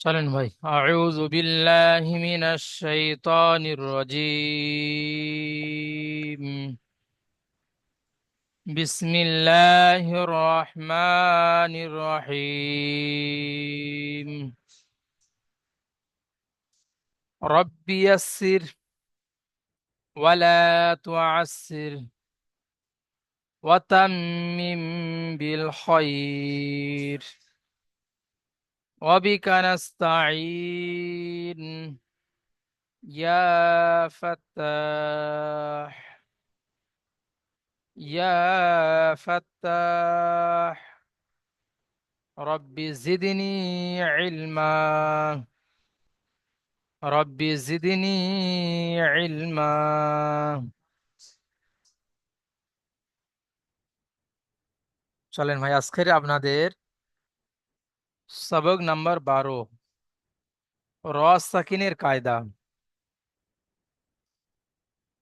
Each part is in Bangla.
চলেন ভাই। আউযু বিল্লাহি মিনাশ শাইতানির রাজীম। বিসমিল্লাহির রহমানির রহিম। রব্বি ইয়াসসির ওয়ালা তুআসসির ওয়া তাম্মিম বিল খায়র ওয়া বিকা নাস্তাঈন ইয়া ফাত্তাহ يا فتاح رب زدني علما رب زدني علما। চলেন ভাই, আজকের আপনাদের সবক নাম্বার 12, র সাকিনের কায়দা।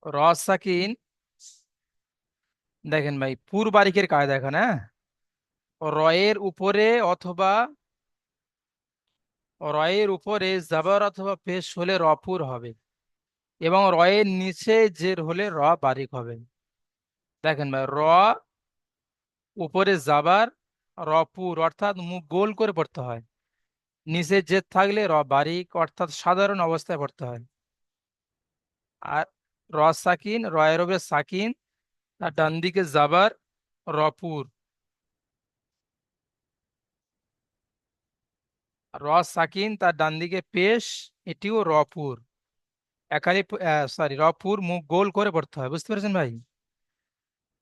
র সাকিন দেখেন ভাই, পুর বারিকের কায়দা এখানে, হ্যাঁ। রয়ের উপরে অথবা রয়ের উপরে জাবার অথবা পেশ হলে রপুর হবে, এবং রয়ের নিচে জের হলে র বারিক হবে। দেখেন ভাই, উপরে জাবার, রপুর অর্থাৎ মুখ গোল করে পড়তে হয়। নিচে জেদ থাকলে র বারিক অর্থাৎ সাধারণ অবস্থায় পড়তে হয়। আর র সাকিন, রয়ের উপরে সাকিন, তার ডান দিকে জাবার, রপুর। র সাকিন তার ডান দিকে পেশ, এটিও রপুর। একালি, সরি, রপুর মুখ গোল করে পড়তে হয়। বুঝতে পেরেছেন ভাই?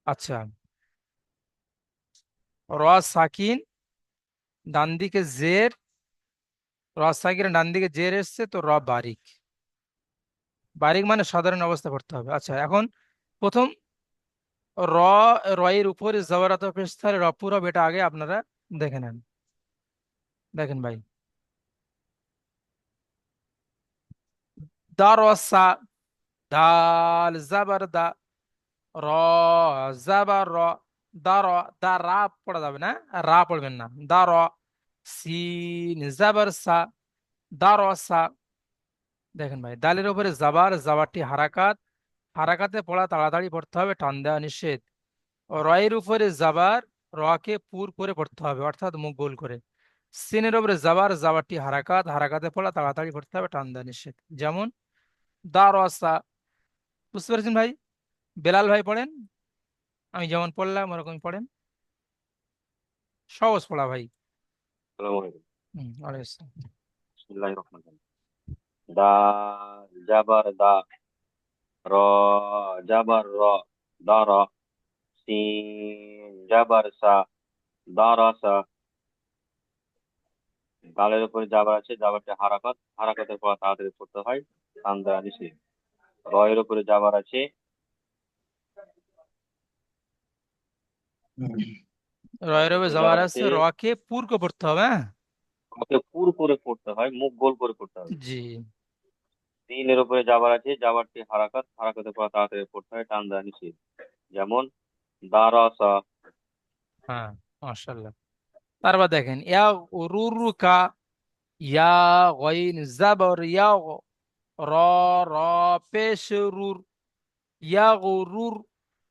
আচ্ছা, র সাকিন ডান দিকে জের, র সাকিন ডান দিকে জের এসছে তো র বারিক। বারিক মানে সাধারণ অবস্থা পড়তে হবে। আচ্ছা, এখন প্রথম র, রয়ের উপরে জবরাত পেশ থাকলে রপুর হবে, এটা আগে আপনারা দেখে নেন। দেখেন ভাই, দারসা, দাল জাবার দা, র জাবার র, দার, দা রা পড়া যাবে না, রা পড়বেন না, দার। সিন জাবার সা, দারসা। দেখেন ভাই, দালের উপরে জাবার, জাবারটি হারাকাত, হারাকাতে পড়া তাড়াতাড়ি পড়তে হবে, টান দেওয়া নিষেধ। রয়ের উপরে জাবার, রকে পুর করে পড়তে হবে অর্থাৎ মুখ গোল করে। সিনের উপরে জাবার, জাবারটি হারাকাত, হারাকাতে পড়া তাড়াতাড়ি পড়তে হবে, টান দেওয়া নিষেধ। যেমন দারসা। বুঝতে পেরেছেন ভাই? বেলাল ভাই পড়েন, আমি যেমন পড়লাম ওরকমই পড়েন, সহজ পড়া ভাই। আসসালামু আলাইকুম। ওয়ালাইকুম আসসালাম। বিসমিল্লাহির রহমানির রহিম। দা জাবার দা, র জাবার র, দার। সিন জাবার সা, দারাসা। দালের উপরে জাবার আছে, জাবারটা হারাকাত, হারাকাতের পর তাড়াতাড়ি পড়তে হয়, টান দেওয়া নিষেধ। রয়ের উপরে জাবার আছে, রয়ের উপরে জাবার জাবার আছে, আছে, রকে পুর করে পড়তে হবে, হ্যাঁ। ওকে পুর করে পড়তে হয়, মুখ গোল করে পড়তে হবে। জি। তিনের উপরে জাবার আছে, জাবারটি হারাকাত, হারাকাতের পর তাড়াতাড়ি পড়তে হয়, টান দেওয়া নিষেধ। যেমন দারাসা। হ্যাঁ, মাশাআল্লাহ। তারপর দেখেন, ইয়া রুরুকা, ইয়া গইন জাবর ইয়া, র, র পেশ রুর, ইয়া গরুর,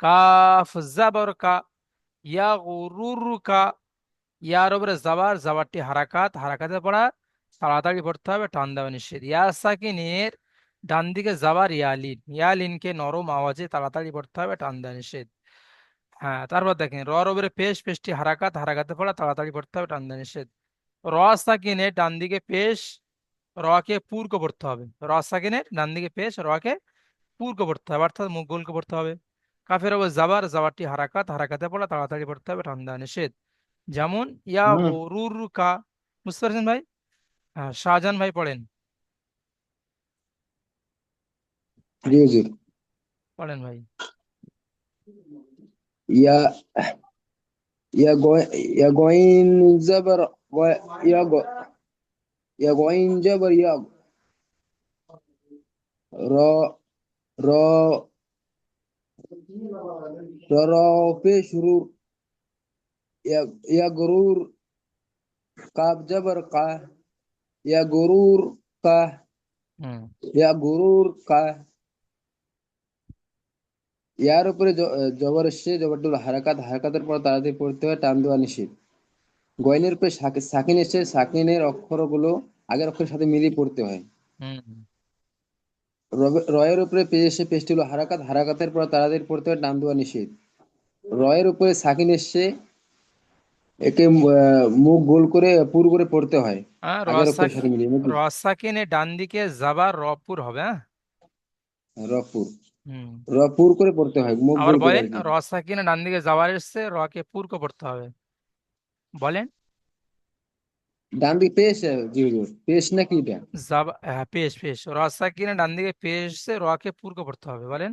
কাফ জাবর কা, ইয়া গরুর কা। ইয়ার উপরে জাবার, জাবারটি হারাকাত, হারাকাতে পড়া তাড়াতাড়ি পড়তে হবে, টান দেওয়া নিষেধ। ইয়া সাকিনের ডান দিকে জাবার, ইয়ালিন, ইয়ালিনকে নরম আওয়াজে তাড়াতাড়ি পড়তে হবে, টান দেওয়া নিষেধ। হ্যাঁ, তারপর দেখেন, র রবের পেশ, পেশটি হারাকাত, হারাকাতে পড়া তাড়াতাড়ি পড়তে হবে, টান দেওয়া নিষেধ। র সাকিনের ডান দিকে পেশ, রকে পূর্ক পড়তে হবে। র সাকিনের ডান দিকে পেশ, রকে পূর্ক পড়তে হবে অর্থাৎ মুখ গোলকে পড়তে হবে। কাফের হবে জাবার, জাবারটি হারাকাত, হারাকাতে পড়া তাড়াতাড়ি পড়তে হবে, টান দেওয়া নিষেধ। যেমন ইয়া গরুর কা। বুঝতে পারছেন ভাই? হ্যাঁ, শাহজাহান ভাই পড়েন, জি হুজুর। পড়েন ভাই। ইয়া ইয়া গইন জাবার ইয়া ইয়া গইন জাবার ইয়া র র র পে শুরু ইয়া ইয়া গরুর কাব জাবার কা ইয়া গরুর কা হুম ইয়া গরুর কা ইয়ার উপরে জবর এসছে, জবরটি হলো হারাকাত, হারাকাতের পর তাড়াতাড়ি পড়তে হয়, টান দেওয়া নিষেধ। গয়নের উপরে সাকিন এসছে, সাকিনের অক্ষরগুলো আগের অক্ষরের সাথে মিলিয়ে পড়তে হয়। হুম রয়ের উপরে পেশ এসে, পেশটি হলো হারাকাত, হারাকাতের পর তাড়াতাড়ি পড়তে হয়, টান দেওয়া নিষেধ। রয়ের উপরে সাকিন এসছে, একে মুখ গোল করে পুর করে পড়তে হয় আগের অক্ষরের সাথে মিলিয়ে নাকি। রসাকিনে ডান দিকে যাবার রপুর হবে, হ্যাঁ। রপুর, হুম রপুর করে পড়তে হয়, মুখ আবার গোল করে বলেন, আর কি। রসাকিনে ডান দিকে যাবার এসছে, রকে পুরকে পড়তে হবে, বলেন। ডান দিকে পেশ, জি হুজুর, পেশ নাকি এটা? যাবা, হ্যাঁ, পেশ পেশ, রসাকিনে ডান দিকে পেশ এসছে, রকে পুরকে পড়তে হবে, বলেন।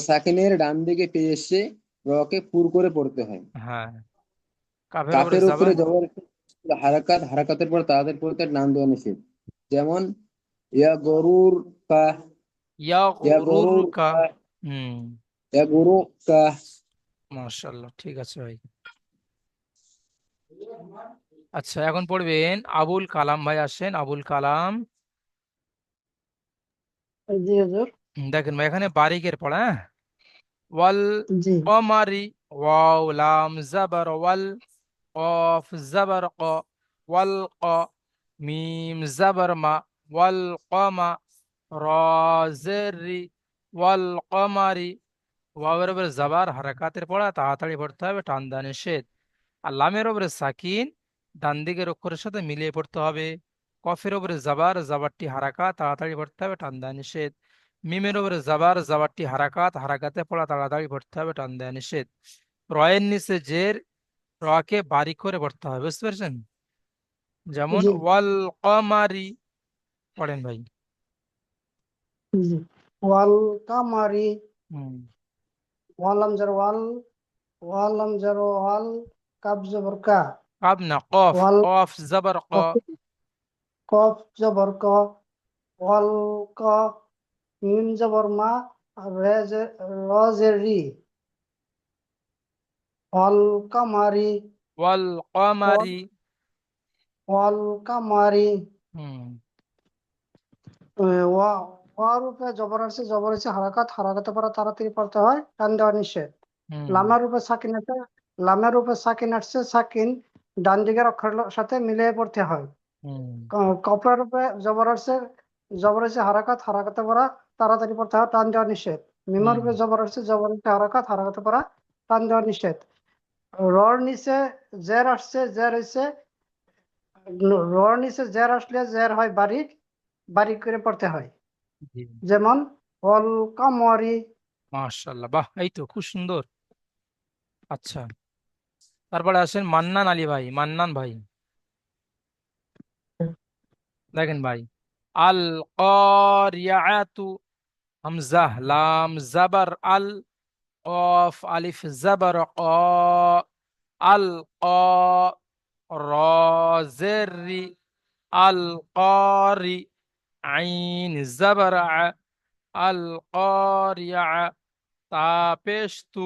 সাকিনের ডান দিকে পেশ এসে, রকে পুর করে পড়তে হয়। হ্যাঁ, কাফের উপরে কাফের যাবা। উপরে জবর হারাকাত, হারাকাতের পর তাদের পড়তে নাম দেওয়া নিষেধ। যেমন ইয়া গরুর কা, ইয়া ইয়া রুর গরুর কা। কা, হুম ইয়া গরু কা। মাশাআল্লাহ, ঠিক আছে ভাই। আচ্ছা, এখন পড়বেন আবুল কালাম ভাই, আসেন আবুল কালাম। জি হুজুর। দেখেন ভাই, এখানে বারিকের পড়া, হ্যাঁ। ওয়াল জি কমারি, ওয়াও লাম জাবার ওয়াল, কফ জাবার ক, ওয়াল ক, মিম জাবার মা, ওয়াল কমা, র জেরি, ওয়াল কমারি। ওয়াবের উপরে জাবার, হারাকাতের পড়া, তাড়াতাড়ি পড়তে হবে, টান দেওয়া নিষেধ। আর লামের উপরে সাকিন, ডান দিকের অক্ষরের সাথে মিলিয়ে পড়তে হবে। কফের উপরে জাবার, জাবারটি হারাকাত, তাড়াতাড়ি পড়তে হবে, টান দেওয়া নিষেধ। মিমের উপরে জাবার, জাবারটি হারাকাত, হারাকাতে পড়া, তাড়াতাড়ি পড়তে হবে, টান দেওয়া নিষেধ। রয়ের নিচে জের, রকে বারিক করে পড়তে হবে, বুঝতে পেরেছেন? যেমন জি ওয়াল কমারি, পড়েন ভাই। জি। ওয়াল কামারি, হুম ওয়ালাম জার ওয়াল, ওয়ালাম জার ওয়াল, কাব জবর কা, কাব না, কফ, ওয়াল কফ জাবার ক। কফ, কফ জবর ক, ওয়াল ক, মিম জবর মা, রে র জের রি, ওয়াল কামারি, ওয়াল কমারি। ওয়াল কামারি। হুম ওয়া ওয়ার উপরে জবর আছে হারাকাত, হারাকাতে পড়া তাড়াতাড়ি পড়তে হয়, টান দেওয়া নিষেধ। হুম লামের উপরে সাকিন আছে, লামের উপরে সাকিন আসছে, সাকিন ডান দিকের অক্ষরের সাথে মিলিয়ে পড়তে হয়। হুম কপের উপরে জবর আছে হারাকাত, হারাকাতে পড়া তাড়াতাড়ি পড়তে হয়, টান দেওয়া নিষেধ। মিমের হুম উপরে জবর আছে হারাকাত, হারাকাতে পড়া টান দেওয়া নিষেধ। রর নিচে জের আসছে, জের হইছে, রর নিচে জের আসলে জের হয় বারিক, বারিক করে পড়তে হয়। জি। যেমন অল কামরি। মাশাআল্লাহ, বাহ, এই তো খুব সুন্দর। আচ্ছা, তারপরে আসেন মান্নান আলী ভাই, মান্নান ভাই। দেখেন ভাই, আল কারিয়াতু, হামজা লাম জাবার আল, কফ আলিফ জাবার ক, আল ক, র জের রি, আল কারি, আইন জাবার আ, আল কারিয়া, তা পেশ তু,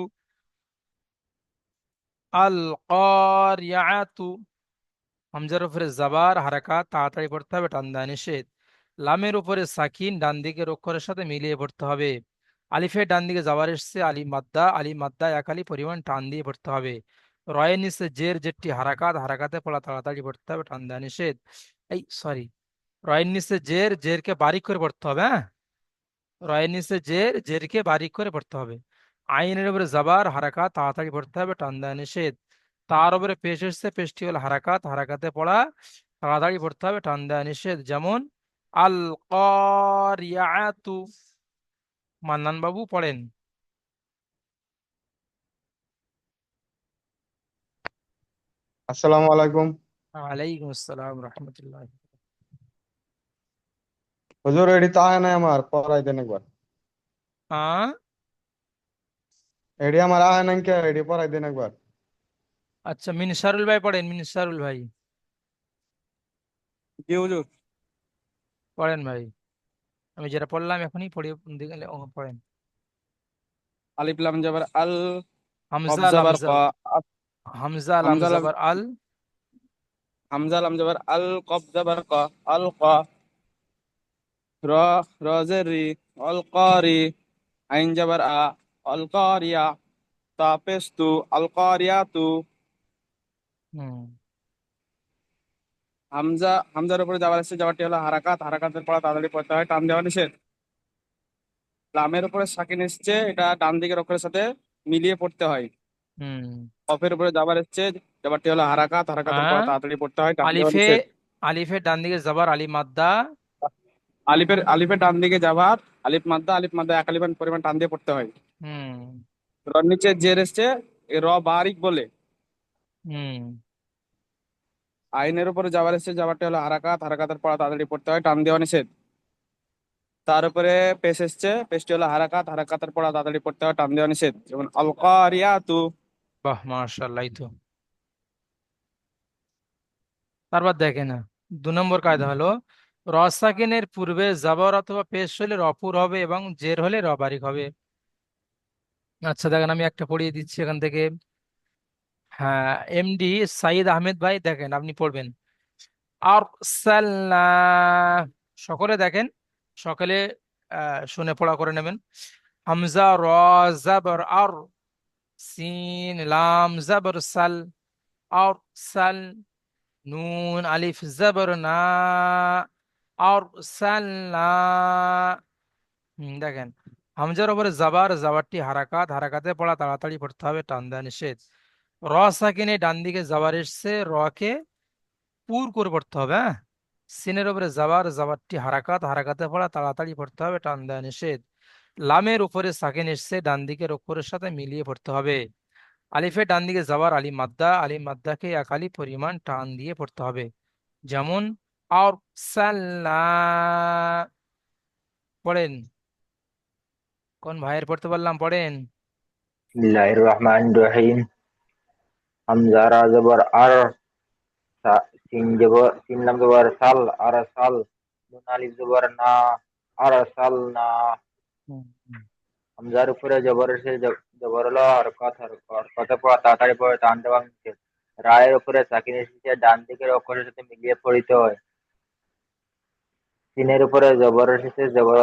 আল কারিয়াতু। হামজার উপরে জাবার, হারাকাত, তাড়াতাড়ি পড়তে হবে, টান দেওয়া নিষেধ। লামের উপরে সাকিন, ডান দিকের অক্ষরের সাথে মিলিয়ে পড়তে হবে। আলিফের ডান দিকে যাবার এসছে, আলি মাদ্দা এক আলি পরিমাণ টান দিয়ে পড়তে হবে। রয়ের নিচে জের, জেরটি হারাকাত, হারাকাতে পড়া, তাড়াতাড়ি পড়তে হবে, টান দেওয়া নিষেধ। এই সরি, রয়ের নিচে জের, জেরকে বারিক করে পড়তে হবে, হ্যাঁ। রয়ের নিচে জের, জেরকে বারিক করে পড়তে হবে। আইনের উপরে জাবার, হারাকাত, তাড়াতাড়ি পড়তে হবে, টান দেওয়া নিষেধ। তার উপরে পেশ এসছে, পেশটি হল হারাকাত, হারাকাতে পড়া, তাড়াতাড়ি পড়তে হবে, টান দেওয়া নিষেধ। যেমন আল কারিয়াতু। মান্নান বাবু, পড়েন। আসসালামু আলাইকুম। ওয়ালাইকুম আসসালাম রহমতুল্লাহ। হুজুর এডি তো আয় নাই, আমার পড়াই দেন একবার। হ্যাঁ, এডি আমার আয় নাই, কে এডি পড়াই দেন একবার। আচ্ছা, মিনসারুল ভাই পড়েন, মিনসারুল ভাই জি হুজুর। পড়েন ভাই। আমি যেটা পড়লাম এখনই পড়ে দিকে পড়েন। আলিফ লাম জাবার আল, কফ হামজা লাম জাবার ক, হামজা লাম হামজা লাম জাবার আল, হামজা লাম জবর আল, কফ জবর ক, আল ক। র, রজের রি, অল করি। আইন জবর আ, অল করিয়া। তা পেশ তু, আল করিয়া তু। হুম হামজার উপরে যাবার এসে যাওয়ারটি হলো হারাকাত, হারাকাতের পড়া তাড়াতাড়ি পড়তে হয়, টান দেওয়া নিষেধ। লামের উপরে সাকিন এসছে, এটা ডান দিকের অক্ষরের সাথে মিলিয়ে পড়তে হয়। হুম কফের উপরে যাবার এসছে, যাবারটি হলো হারাকাত, হারাকাতের পড়া হ্যাঁ, তাড়াতাড়ি পড়তে হয়, টান দেওয়া আলিফে নিষেধ। আলিফের ডান দিকে জবর আলি মাদ্দা। আলিফের ডান দিকে যাবার, আলিফ মাদ্দা এক আলিফ পরিমাণ টান দিয়ে পড়তে হয়। হুম রর নিচে জের এসছে, এ র বারিক বলে। হুম আইনের উপরে যাবার এসছে, যাবারটি হলো হারাকাত, হারাকাতের পড়া তাড়াতাড়ি পড়তে হয়, টান দেওয়া নিষেধ। তার উপরে পেশ এসছে, পেশটি হলো হারাকাত, হারাকাতের পড়া তাড়াতাড়ি পড়তে হয়, টান দেওয়া নিষেধ। যেমন আল কারিয়াতু। বাহ, মাশাআল্লাহ, এই তো। তারপর দেখেন, 2 নম্বর কায়দা হলো র সাকিনের পূর্বে জাবর অথবা পেশ হলে রপুর হবে এবং জের হলে রবারিক হবে। আচ্ছা দেখেন, আমি একটা পড়িয়ে দিচ্ছি এখান থেকে। হ্যাঁ, এমডি সাইদ আহমেদ ভাই, দেখেন আপনি পড়বেন। আরসালনা, সকলে দেখেন, সকলে শুনে পড়া করে নেবেন। হামজা র জাবর আর, সিন লাম জাবর সাল, আর সাল, নুন আলিফ জাবর না, আর সালনা। দেখেন, হামজার উপরে জাবার, জাবারটি হারাকাত, হারাকাতে পড়া তাড়াতাড়ি পড়তে হবে, টান দেওয়া নিষেধ। র সাকিনে ডান দিকে জাবার এসছে, রকে পুর করে পড়তে হবে, হ্যাঁ। সিনের উপরে জাবার, জাবারটি হারাকাত, হারাকাতে পড়া তাড়াতাড়ি পড়তে হবে, টান দেওয়া নিষেধ। লামের উপরে সাকিন এসছে, ডান দিকের অক্ষরের সাথে মিলিয়ে পড়তে হবে। আলিফের ডান দিকে জাবার আলি মাদ্দা, আলি মাদ্দাকে এক আলিফ পরিমাণ টান দিয়ে পড়তে হবে। যেমন আর সাল্লা, পড়েন। কোন ভাইয়ের পড়তে বললাম, পড়েন। বিসমিল্লাহির রহমানির রহিম। হামজা রা জবর আর, সিন লাম জবর সাল, আর সাল। নুন আলিফ জবর না, আর সাল না। হুম, হুম। হামজার উপরে জবর এসে জবর হলো হরকতে পড়া তাড়াতাড়ি পড়ে, টান দেওয়া নিষেধ। রায়ের উপরে সাকিন এসেছে, ডান দিকের অক্ষরের সাথে মিলিয়ে পড়িতে হয়। সিনের উপরে জবর এসেছে, জবর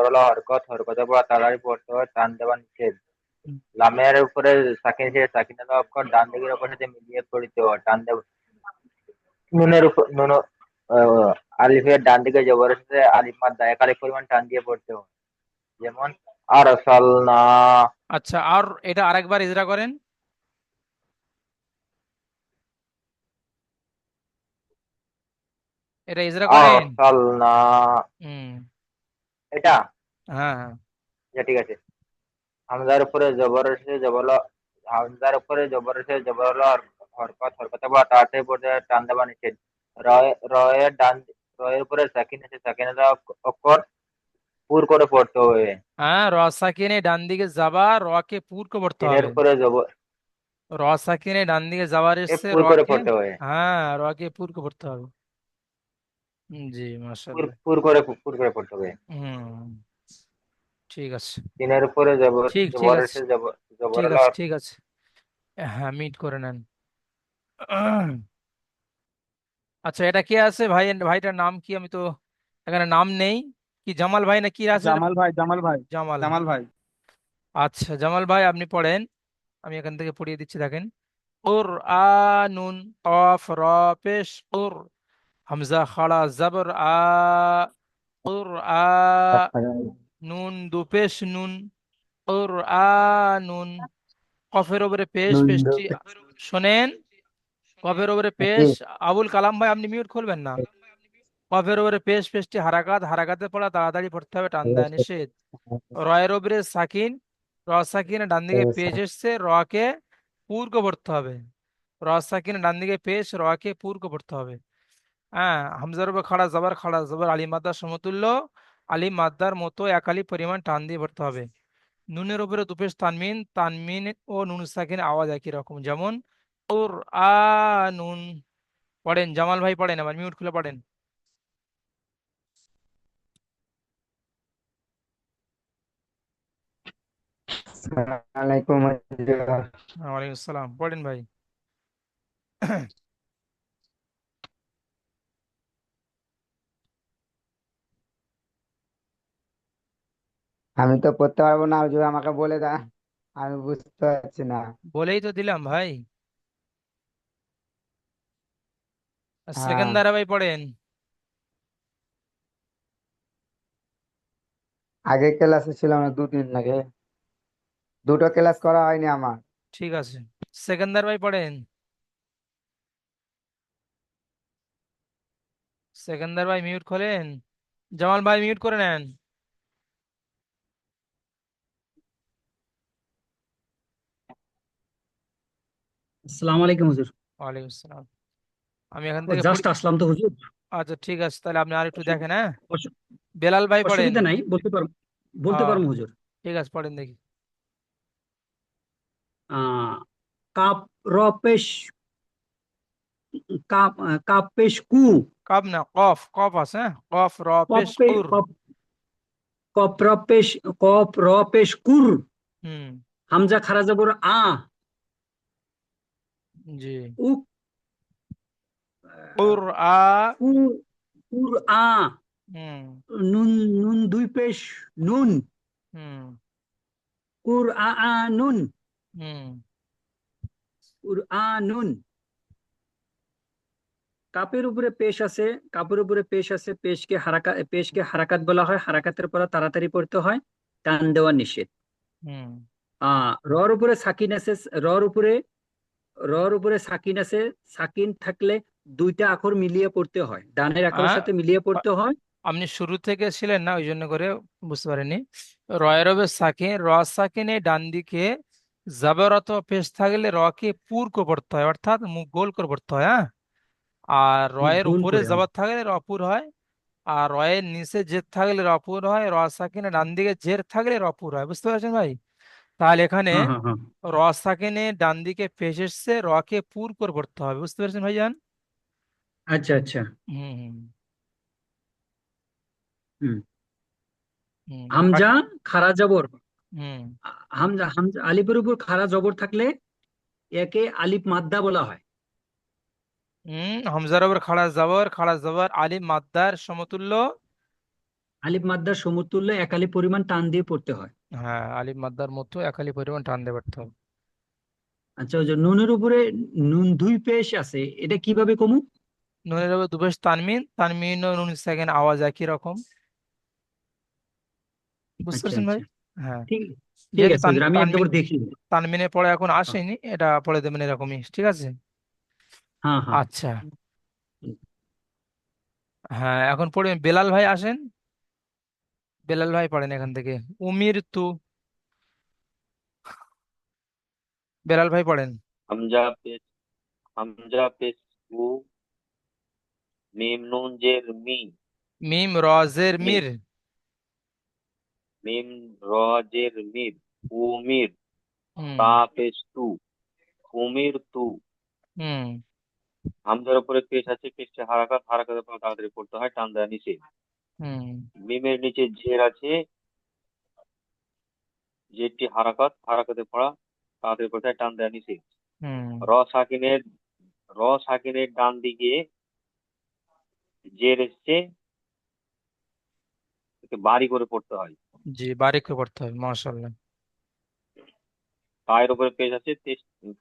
হলো হরকতে পড়া তাড়াতাড়ি পড়তে হয়, টান দেওয়া নিষেধ। লামের উপরে সাকিন এসে সাকিন অক্ষর ডান দিকের অক্ষরের সাথে মিলিয়ে পড়িতে হয়, টান দেওয়া। নুনের উপর আলিফের ডান দিকে জবর এসেছে, আলিফ মাদ্দা এক আলিফ পরিমাণ টান দিয়ে পড়তে হয়। যেমন আরসালনা, আচ্ছা, আর এটা আরেকবার ইজরা করেন। এটা ইজরা করেন। আরসালনা। হুম। এটা, হ্যাঁ, হ্যাঁ। আচ্ছা ঠিক আছে। হামজার উপরে জবর এসেছে, হামজার উপরে জবর এসেছে, জবর হলো হরকতে বা তাড়াতাড়ি পড়তে হয়, টান দেওয়া নিষেধ। রয়ের রয়ের উপরে সাকিন এসে সাকিন অক্ষর পুর করে পড়তে হবে। হ্যাঁ, র সাকিনে ডান দিকে যাবা, রকে পুরকে পড়তে সিনের হবে। উপরে জবর র সাকিনে ডান দিকে যাবার এসছে, পুর করে রকে, পড়তে হবে। হ্যাঁ, রকে পুরকে পড়তে হবে। জি, মাশাআল্লাহ। পুর করে পড়তে হবে। হুম, ঠিক আছে। সিনের উপরে জবর ঠিক ঠিক জবর আছে, এসে জবর ঠিক হলো আছে, ঠিক আছে। হ্যাঁ, মিট করে নেন। আচ্ছা, এটা কে আছে ভাই? ভাইটার নাম কি? আমি তো এখানে নাম নেই। কি জামাল ভাই না কি আছে? জামাল ভাই, জামাল ভাই, জামাল। জামাল ভাই। আচ্ছা, জামাল ভাই আপনি পড়েন, আমি এখান থেকে পড়িয়ে দিচ্ছি, দেখেন। কুরআনুন, কফ র পেশ কুর, হামজা খাড়া জবর আ, কুরআ, নুন দু পেশ নুন, কুরআনুন। কফের ওপরে পেশ, পেশটি শোনেন, কফের ওপরে পেশ। আবুল কালাম ভাই, আপনি মিউট খুলবেন না। কফের ওপরে পেশ, পেশটি হারাকাত, হারাকাতে পড়া তাড়াতাড়ি পড়তে হবে, টান দেয়া নিষেধ। রয়ের ওপরে সাকিন, র সাকিনে ডান দিকে পেশ এসছে, রকে পূর্ক পড়তে হবে। র সাকিনে ডান দিকে পেশ, রকে পূর্ক পড়তে হবে। হ্যাঁ, হামজার উপর খাড়া জবর আলিম মাদ্দার সমতুল্য, আলিম মাদ্দার মতো এক আলিফ পরিমাণ টান দিয়ে পড়তে হবে। নুনের উপরে দুপেশ তানমিন, তানমিন ও নুন সাকিন আওয়াজ একই রকম, যেমন ওর আ নুন। পড়েন জামাল ভাই, পড়েন, আবার মিউট খুলে পড়েন। আসসালামাইকুম। ওয়ালাইকুম আসসালাম, পড়েন ভাই। আমি তো পড়তে পারবো না, যদি আমাকে বলে দেন। আমি বুঝতে পারছি না। বলেই তো দিলাম ভাই। হ্যাঁ, সেকেন্দারা ভাই পড়েন। আগে ক্লাসে ছিলাম না, 2 দিন আগে। দুটো ক্লাস করা হয়নি আমার। ঠিক আছে, সেকেন্দার ভাই পড়েন। সেকেন্দার ভাই মিউট খোলেন। জামাল ভাই মিউট করে নেন। আসসালামু আলাইকুম হুজুর। ওয়ালাইকুম আসসালাম। আমি এখান ও থেকে পড়ি। জাস্ট আসলাম তো হুজুর। আচ্ছা ঠিক আছে, তাহলে আপনি আর একটু অসু- দেখেন, হ্যাঁ। অসু- বেলাল ভাই পড়েন। অসুবিধা নাই, বলতে হ্যাঁ, পারবো হুজুর। ঠিক আছে, পড়েন দেখি। আহ কাপ র পেশ কাপ পেশ কু কব না, কফ কফ আছে, হ্যাঁ? কফ র কপ পেশ পে কুর। কপ কপ র পেশ কপ র পেশ কুর হুম। হামজা খারা জবর আ জি। উক কুর আ। কু কুর আ হুম। নুন নুন দুই পেশ নুন হুম। কুর আ নুন হুম। কুর আ নুন কাপের উপরে পেশ আছে। কাপের উপরে পেশ আছে, পেশকে হারাকাত বলা হয়, হারাকাতের পর তাড়াতাড়ি পড়তে হয়, টান দেওয়া নিষেধ। হুম। রর উপরে সাকিন আছে। রর উপরে রর উপরে সাকিন আছে। সাকিন থাকলে দুইটা আখর মিলিয়ে পড়তে হয়, ডানের আখরের আ- সাথে মিলিয়ে পড়তে হয়। আপনি শুরু থেকে ছিলেন না, ওই জন্য করে বুঝতে পারেনি। রয়ের সাকিন, র সাকিনে ডান দিকে জাবরত পেশ থাকলে র কে পুর করে পড়তে হয়, অর্থাৎ মুখ গোল করে পড়তে হয়, হ্যাঁ। আর মুখ রয়ের গোল উপরে করে। জবর থাকলে র পুর হয়। আর রয়ের নিচে জের থাকলে র পুর হয়। র সাকিনে ডান দিকে জের থাকলে র পুর হয়, বুঝতে পারছেন ভাই? তাহলে এখানে হ্যাঁ, হ্যাঁ, হ্যাঁ। র সাকিনে ডান দিকে পেশ এসছে, র কে পুর করে পড়তে হবে, বুঝতে পারছেন ভাইজান? আচ্ছা, আচ্ছা। হুম। হুম। হুম। হুম। হামজা খারা জবর। হুম। হামজা হামজা আলিফের উপর খারা জবর থাকলে একে আলিফ মাদ্দা বলা হয়। হামজার ওপর খাড়া জবর, খাড়া জবর আলিফ মাদ্দার সমতুল্য। আলিফ মাদ্দার সমতুল্য এক আলিফ পরিমাণ টান দিয়ে পড়তে হয়। হ্যাঁ, আলিফ মাদ্দার মতো একালি পরিমাণ টান দিয়ে পড়তে হবে। আচ্ছা, ওই যে নুনের উপরে নুন দুই পেশ আছে, এটা কিভাবে কমু? নুনের উপর দুপেশ তানমিন, তানমিন ও নুন সেকেন্ড আওয়াজ একই রকম, বুঝতে আচ্ছা, পারছেন ভাই? আচ্ছা। হ্যাঁ। ঠিক ঠিক যেহেতু আছে হুজুর, আমি তানমিন একবার দেখি। তানমিনে পড়ে এখন আসেনি, এটা পড়ে দেবেন এরকমই, ঠিক আছে। হ্যাঁ, হ্যাঁ। আচ্ছা। হ্যাঁ, এখন পড়বেন বেলাল ভাই, আসেন। বেলাল ভাই পড়েন এখান থেকে। উমির তু। বেলাল ভাই পড়েন। হামজা পেশ হামজা পেশ উ, মিম নুন জের মি, মিম রজের মিম মির। মিম র জের মির, উমির। হুম। তা পেশ তু, উমির তু। হুম। হামজার উপরে পেশ আছে, পেশটি হারাকাত, হারাকাতের পর তাড়াতাড়ি পড়তে হয়, টান দেওয়া নিষেধ। হুম। মিমের নিচে জের আছে, জেরটি হারাকাত, হারাকাতের পড়া তাড়াতাড়ি পড়তে হয়, টান দেওয়া নিষেধ। হুম। র সাকিনের র সাকিনের ডান দিকে জের এসছে, একে বাড়ি করে পড়তে হয়। জি, বারিক করে পড়তে হবে, মাশাআল্লাহ। পায়ের উপরে পেশ আছে,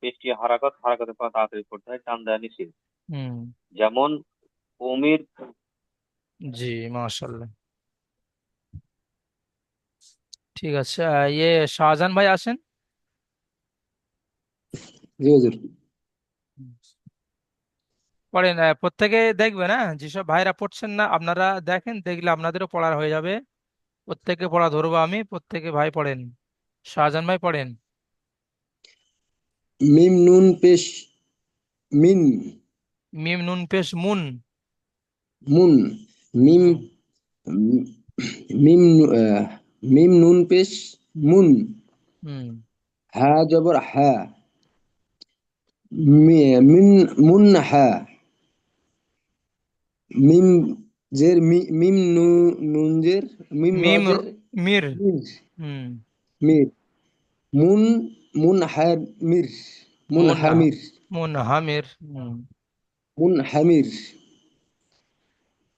পেশটি হারাকাত, হারাকাতের পর তাড়াতাড়ি পড়তে হয়, টান দেওয়া নিষেধ। হুম। যেমন উমির। জি, মাশাআল্লাহ। ঠিক আছে, ইয়ে শাহজাহান ভাই আসেন। জি হুজুর। পড়েন, প্রত্যেকে দেখবেন, হ্যাঁ, যেসব ভাইরা পড়ছেন না আপনারা দেখেন, দেখলে আপনাদেরও পড়ার হয়ে যাবে। প্রত্যেকে পড়া ধরবো আমি, প্রত্যেকে ভাই পড়েন। শাহজাহান ভাই পড়েন। মিম নুন পেশ মিন, মিম নুন পেশ মুন। মুন। মিম হুম। মিম মিম নুন পেশ মুন। হুম। হা জবর হা, মিন মুন হা। মিম জের মিম নুন জের মিম রজের মির। মির, হুম। মির। মুন মুন হা মির, মুন মুন হামির, মুন হামির। হুম। মুন হামির।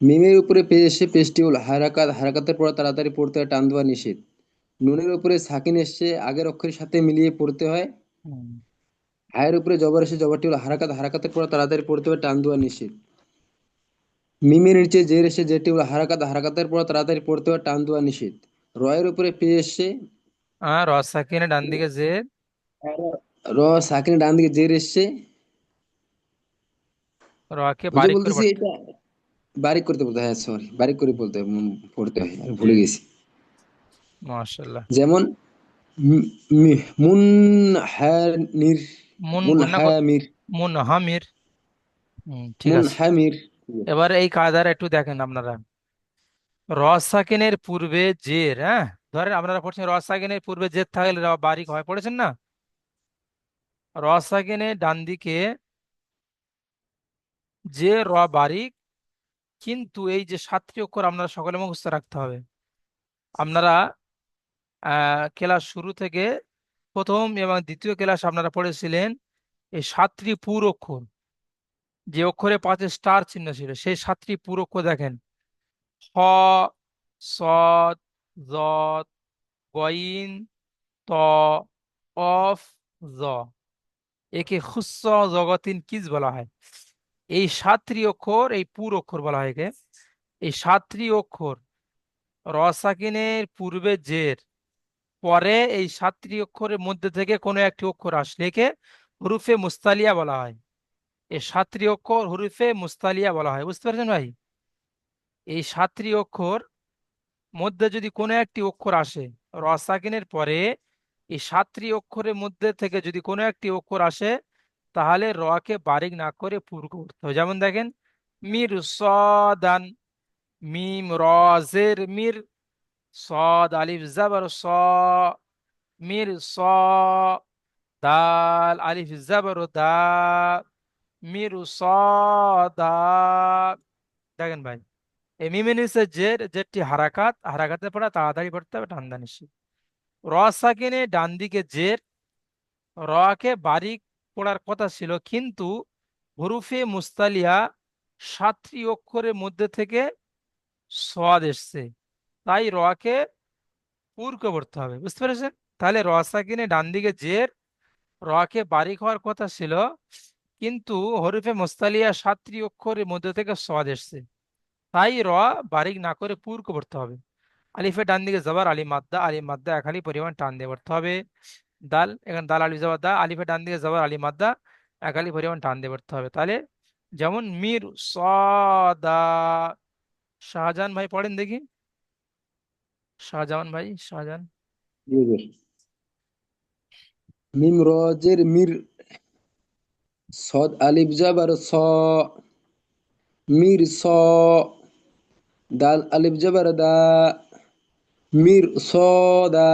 মিমের উপরে পেশ এসে পেশটি হল হারাকাত, হারাকাতের পর তাড়াতাড়ি পড়তে হয়, টান দেওয়া নিষেধ। নুনের উপরে সাকিন এসছে আগের অক্ষরের সাথে মিলিয়ে পড়তে হয়। হুম। হায়ের উপরে জবর এসে জবরটি হলো হারাকাত, হারাকাতের পর তাড়াতাড়ি পড়তে হয়, টান দেওয়া নিষেধ। মিমের নিচে জের এসে যেটি হলো হারাকাত, হারাকাতের পর তাড়াতাড়ি পড়তে হয়, টান দেওয়া নিষেধ। রয়ের উপরে পেয়ে এসছে র সাকিনে ডান দিকে জের, র সাকিনের ডান দিকে জের এসছে। রকে হুজুর বারিক করে বলতেছি পড়তে। এটা বারিক করতে বলতে হয়, হ্যাঁ সরি, বারিক করে বলতে হয়, পড়তে হয়, আমি ভুলে গেছি। মাশাআল্লাহ। যেমন মুন হানির, মুন মুন গুন্না হামির, মুন হামির। ঠিক মুন আছে। হামির। এবার এই কায়দার একটু দেখেন আপনারা। র সাকিনের পূর্বে জের, হ্যাঁ, ধরেন আপনারা পড়ছেন র সাকিনের পূর্বে জের থাকলে র বারিক হয়, পড়েছেন না? র সাকিনের ডান দিকে যে র বারিক, কিন্তু এই যে সাতটি অক্ষর আপনারা সকলে মুখস্থ রাখতে হবে। আপনারা ক্লাস শুরু থেকে প্রথম এবং দ্বিতীয় ক্লাস আপনারা পড়েছিলেন এই সাতটি পুর অক্ষর, যে অক্ষরে পাঁচে স্টার চিহ্ন ছিল, সেই সাতটি পুর অক্ষর দেখেন। হ, সদ, জদ, গইন, ত, অফ, জ। একে খুস্স জগতিন কিজ বলা হয়। এই সাতটি অক্ষর, এই পুর অক্ষর বলা হয় একে। এই সাতটি অক্ষর র সাকিনের পূর্বে জের, পরে এই সাতটি অক্ষরের মধ্যে থেকে কোনো একটি অক্ষর আসলে একে হুরুফে মুস্তালিয়া বলা হয়। এই সাতটি অক্ষর হুরুফে মুস্তালিয়া বলা হয়, বুঝতে পারছেন ভাই? এই সাতটি অক্ষর মধ্যে যদি কোনো একটি অক্ষর আসে র সাকিনের পরে, এই সাতটি অক্ষরের মধ্যে থেকে যদি কোনো একটি অক্ষর আসে, তাহলে রকে বারিক না করে পুর করতে হবে। যেমন দেখেন, মির সদান, মিম র জের মির, صاد ألف زبر মির স, দাল আলিফ জবর দা, মির দা। দেখেন ভাই, এই মিমের নিচে জের, জেরটি হারাকাত, হারাকাতে পড়া তাড়াতাড়ি পড়তে হবে, টান দা নিষেধ। র সাকিনে ডান দিকে জের, রকে বারিক পড়ার কথা ছিল, কিন্তু হরুফে মুস্তালিয়া সাতটি অক্ষরের মধ্যে থেকে সোয়াদ এসছে, তাই রকে পুরকে পড়তে হবে, বুঝতে পেরেছেন? তাহলে র সাকিনে ডান দিকে জের, রকে বারিক হওয়ার কথা ছিল, কিন্তু হরফে মুস্তালিয়া সাতটি অক্ষরের মধ্যে থেকে সোয়াদ এসছে, তাই র বারিক না করে পুরকে পড়তে হবে। আলিফে ডান দিকে জবর, আলিফ মাদ্দা, আলিফ মাদ্দা একালি পরিমাণ টান দিয়ে পড়তে হবে। দাল, এখানে দাল আলিফ জবর দা, আলিফে ডান দিকে জবর, আলিফ মাদ্দা একালি পরিমাণ টান দিয়ে পড়তে হবে। তাহলে যেমন মির সদা। শাহজাহান ভাই পড়েন দেখি, শাহজাহান ভাই, শাহজাহান। জি হুজুর। মিম র জের মির, সদ আলিফ জাবার স, মির স, দাল আলিফ জাবার দা, মির স দা।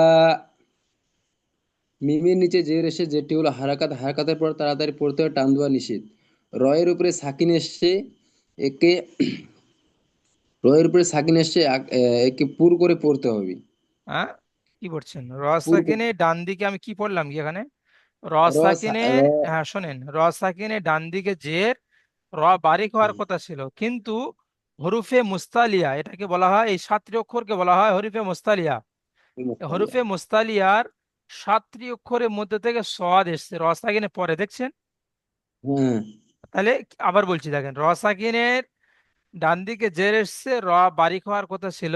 মিমের নিচে জের এসে যেটি হলো হারাকাত, হারাকাতের পর তাড়াতাড়ি পড়তে হয়, টান দেওয়া নিষেধ। রয়ের উপরে সাকিন এসছে, একে রয়ের উপরে সাকিন এসছে, একে পুর করে পড়তে হবে। হ্যাঁ, কি পড়ছেন? র পুর সাকিনে ডান দিকে আমি কি পড়লাম কি এখানে? র র সাকিনে, র হ্যাঁ শোনেন, র সাকিনে ডান দিকে জের, র বারিক হওয়ার কথা ছিল, কিন্তু হরুফে মুস্তালিয়া এটাকে বলা হয়, এই সাতটি অক্ষরকে বলা হয় হরুফে মুস্তালিয়া। হরুফে মুস্তালিয়ার সাতটি অক্ষরের মধ্যে থেকে সওয়াদ এসছে র সাকিনে পরে, দেখছেন? হ্যাঁ, তাহলে আবার বলছি, দেখেন, র সাকিনের ডান দিকে জের এসছে, র বারিক হওয়ার কথা ছিল,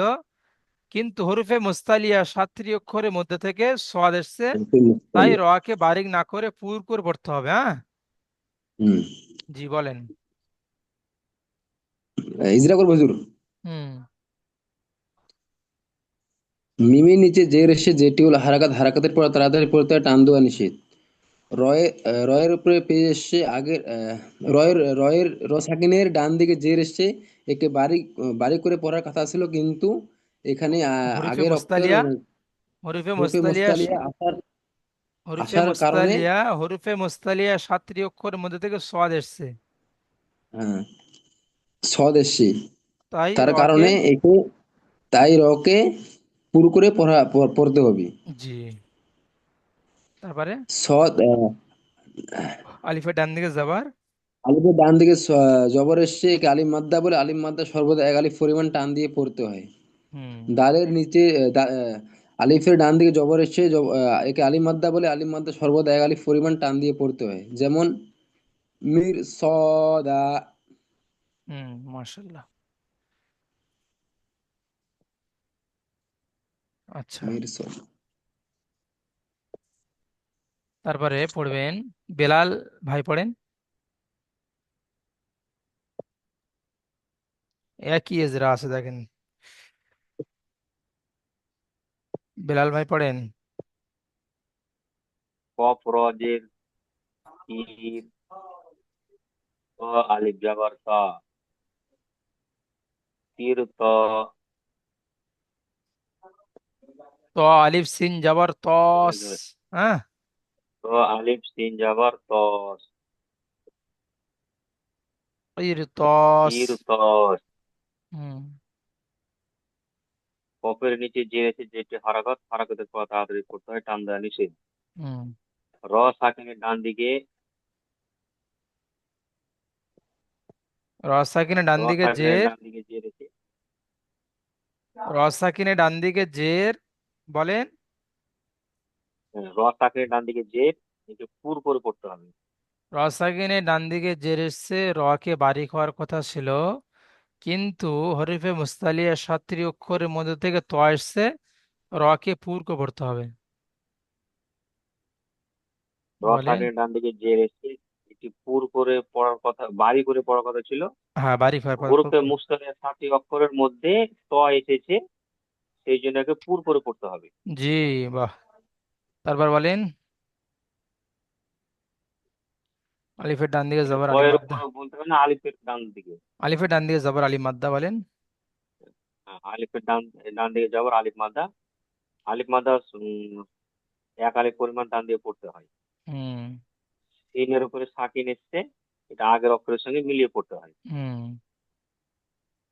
কিন্তু হরুফে মুস্তালিয়া সাতটি অক্ষরের মধ্যে থেকে সওয়াদ এসছে, তাই রকে বারিক না করে পুর করে পড়তে হবে। হ্যাঁ, হুম, জি বলেন। ইজরা করবো হুজুর। হুম। মিমের নিচে জের এসে যেটি হলো হারাকাত, হারাকাতের পর তাড়াতাড়ি পড়তে হয়, টান দেওয়া নিষেধ। রয়ের উপরে পেয়ে এসছে আগের রয়ের র সাকিনের ডান দিকে জের এসছে, একে বারিক বারিক করে পড়ার কথা ছিল, কিন্তু এখানে হরিফে আগের অক্ষর মুস্তালিয়া, হরিফে রূপে মুস্তালিয়া, মুস্তালিয়া আসার হরিফে আসার কারণে, মুস্তালিয়া, হরিফে মুস্তালিয়া সাতটি অক্ষরের মধ্যে থেকে সওয়াদ এসছে, হ্যাঁ, সদ এসছে, তাই তার রকে, কারণে একে, তাই রকে পুরো করে পড়তে হবে। জি, তারপরে সদ আলিফের ডান দিকে যাবার, আলিফের ডান দিকে জবর এসছে, একে আলিফ মাদ্দা বলে, আলিফ মাদ্দা সর্বদা এক আলিফ পরিমাণ টান দিয়ে পড়তে হয়। হুম। দালের নিচে আলিফের ডান দিকে জবর এসছে, একে আলিফ মাদ্দা বলে। আলিফ মাদ্দা সর্বদা এক আলিফ পরিমাণ টান দিয়ে পড়তে হয়। যেমন মির সদা, মাশাল্লাহ। আচ্ছা, মির সদা। তারপরে পড়বেন বেলাল ভাই, পড়েন। একই এজরা আছে দেখেন, বেলাল ভাই পড়েন। কফ র জের কির, ত আলিফ জবর তা, তীর ত, তো আলিফ সিন জবর জোরে তস। জোরে, হ্যাঁ, ত আলিফ সিন জবর তস, ইর তস। তীর তস। হুম কফের নিচে যে আছে, যেটি হারাকাত, হারাকাতের পর তাড়াতাড়ি পড়তে হয়, টান দেওয়া নিষেধ। হুম র সাকিনের ডান দিকে, র সাকিনে ডান র দিকে সাকিনের জের, ডান দিকে যে রেখে, র সাকিনে ডান দিকে জের, বলেন। র সাকিনের ডান দিকে যে, একে পুর করে পড়তে হবে। র সাকিনে ডান দিকে জের এসছে, র কে বারিক হওয়ার কথা ছিল, কিন্তু হরিফে মুস্তালিয়া 7টি অক্ষরের মধ্যে থেকে ত এসছে, র কে পুরকে পড়তে হবে। র বলেন। সাকিনের ডান দিকে যে রেখে, এটি পুর করে পড়ার কথা, বাড়ি করে পড়ার কথা ছিল। হ্যাঁ, বারিক হওয়ার পর হরফে মুস্তালিয়া 7টি অক্ষরের মধ্যে ত এসেছে, সেই জন্য একে পুর করে পড়তে হবে। জি, বাহ। তারপর বলেন, আলিফের ডান দিকে জবর আলী বয়ের মাদ্দা। উপরে বলতে হবে না, আলিফের ডান দিকে। আলিফের ডান দিকে জবর আলী মাদ্দা, বলেন। আলিফের ডান ডান দিকে যাবার আলিফ মাদা, আলিফ মাদা এক আলিফ পরিমাণ টান দিয়ে পড়তে হয়। হুম সিনের উপরে সাকিন এসছে, এটা আগের অক্ষরের সঙ্গে মিলিয়ে পড়তে হয়। হুম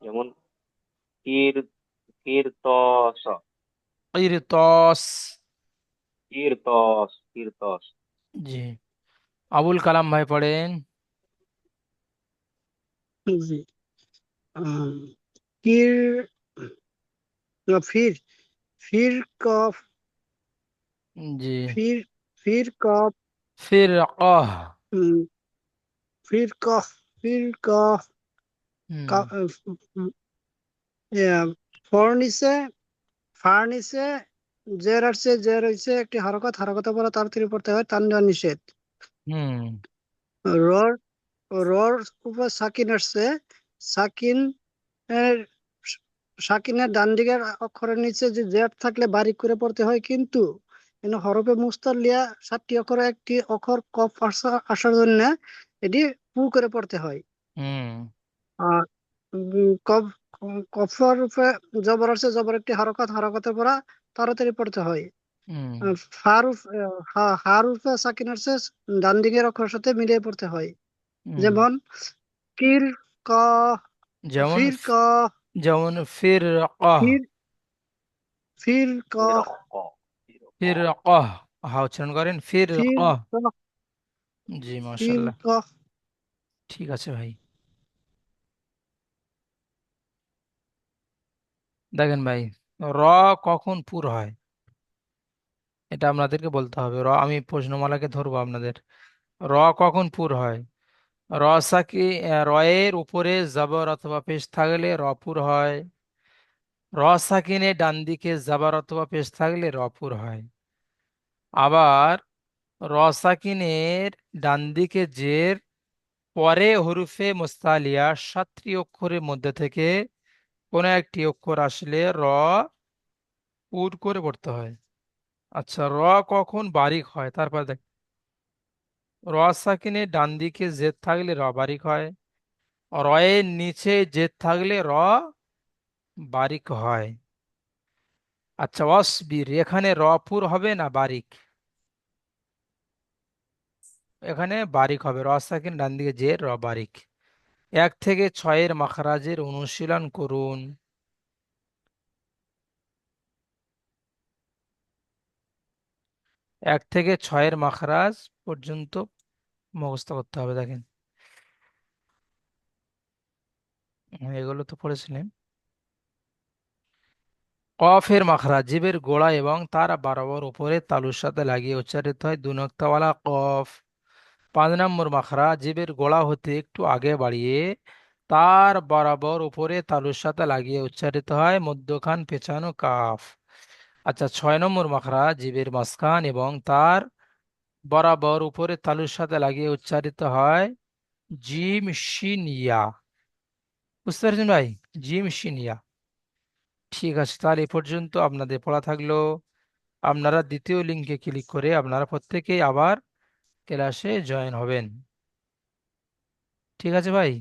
যেমন কির, কির তস, ইর তস। কির তস, কির তস। জি, আবুল কালাম ভাই পড়েন। জি। আম, কির, ফির, ফির কফ, জি, ফির, ফির কফ, ফির কহ। উম, ফির কফ, ফির কফ, হুম ফর্নিসে, ফার্নিসে, জের আসছে, জের হইছে একটি হরকত, হরকতের পরে তাড়াতাড়ি পড়তে হয়, টান দেওয়া নিষেধ। হুম রর, রর উপর সাকিন আসছে, সাকিন এর, সাকিনের ডান দিকের অক্ষরের নিচে যে জেড থাকলে বারিক করে পড়তে হয়, কিন্তু হরফে মুস্তালিয়া 7টি অক্ষরে একটি অক্ষর কফ আসার জন্য এটি পু করে পড়তে হয়। হুম আর কফ, কফের উপরে জবর আছে, জবর একটি হরকত, হরকতের পরে তাড়াতাড়ি পড়তে হয়। হুম ফারুফ, হারুফে সাকিন আছে, ডান দিকের অক্ষরের সাথে মিলিয়ে পড়তে হয়। হুম যেমন কির ক, যেমন ফির ক, যেমন ফির কহ। ফির, ফির ক, ফির ক, ফির ক। ফির কহ, হা উচ্চারণ করেন, ফির ফির কহ। ক, জি, ফির মাশাল্লাহ। ক। ঠিক আছে ভাই। দেখেন ভাই, র কখন পুর হয় এটা আপনাদেরকে বলতে হবে। আমি প্রশ্নমালাকে ধরবো আপনাদের। র কখন পুর হয়? র সাকি রয়ের উপরে জবর অথবা পেশ থাকলে রপুর হয়। র সাকিনে ডান দিকে জবর অথবা পেশ থাকলে রপুর হয়। আবার র সাকিনের ডান দিকে জের, পরে হরুফে মুস্তালিয়া 7টি অক্ষরের মধ্যে থেকে কোনো একটি অক্ষর আসলে র পুর করে পড়তে হয়। আচ্ছা, র কখন বারিক হয়? তারপর দেখ, র সাকিনের ডান দিকে জেদ থাকলে র বারিক হয়, রয়ের নিচে জেদ থাকলে র বারিক হয়। আচ্ছা, অসবির, এখানে র পুর হবে না বারিক? এখানে বারিক হবে, র সাকিন ডান দিকে জে, র বারিক। 1 থেকে 6 মাখরাজের অনুশীলন করুন। 1 থেকে 6 মাখরাজ পর্যন্ত মুখস্থ করতে হবে। দেখেন, এগুলো তো পড়েছিলেন। কফের মাখরাজ জিভের গোড়া এবং তার বরাবর উপরে তালুর সাথে লাগিয়ে উচ্চারিত হয় দুনক্তাওয়ালা কফ। 5 নম্বর মাখরাজ জিভের গোড়া হতে একটু আগে বাড়িয়ে তার বরাবর উপরে তালুর সাথে লাগিয়ে উচ্চারিত হয় মধ্যখান পেঁচানো কাফ। আচ্ছা, 6 নম্বর মাখরাজ জিভের মাঝখান এবং তার বরাবর উপরে তালুর সাথে লাগিয়ে উচ্চারিত হয় জিম শিন ইয়া। বুঝতে পারছেন ভাই? জিম শিন ইয়া। ঠিক আছে, তাহলে এ পর্যন্ত আপনাদের পড়া থাকলো। আপনারা দ্বিতীয় লিঙ্কে ক্লিক করে আপনারা প্রত্যেকেই আবার ক্লাসে জয়েন হবেন। ঠিক আছে ভাই?